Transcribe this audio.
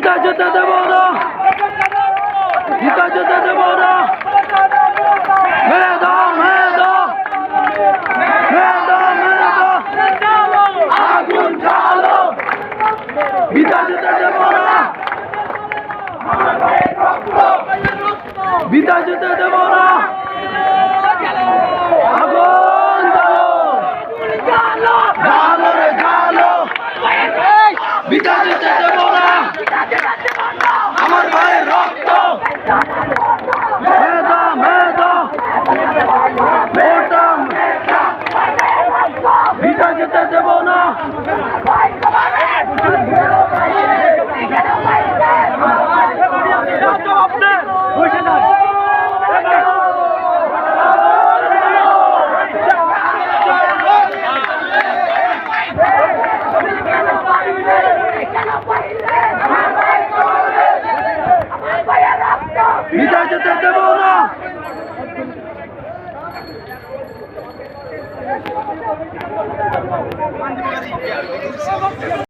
বিতা যেতে দেব না, বিতা যেতে দেব না। মেরে দাও, মেরে দাও, মেরে দাও, মেরে দাও, আগুন জ্বালো, বিতা যেতে দেব না, বিতা যেতে দেব না। আগুন জ্বালো, জ্বালো রে জ্বালো, বিতা যেতে দেব না। আমার ভাইয়ের রক্ত মেধা মেধা ওটা বিতা যেতে দেব না।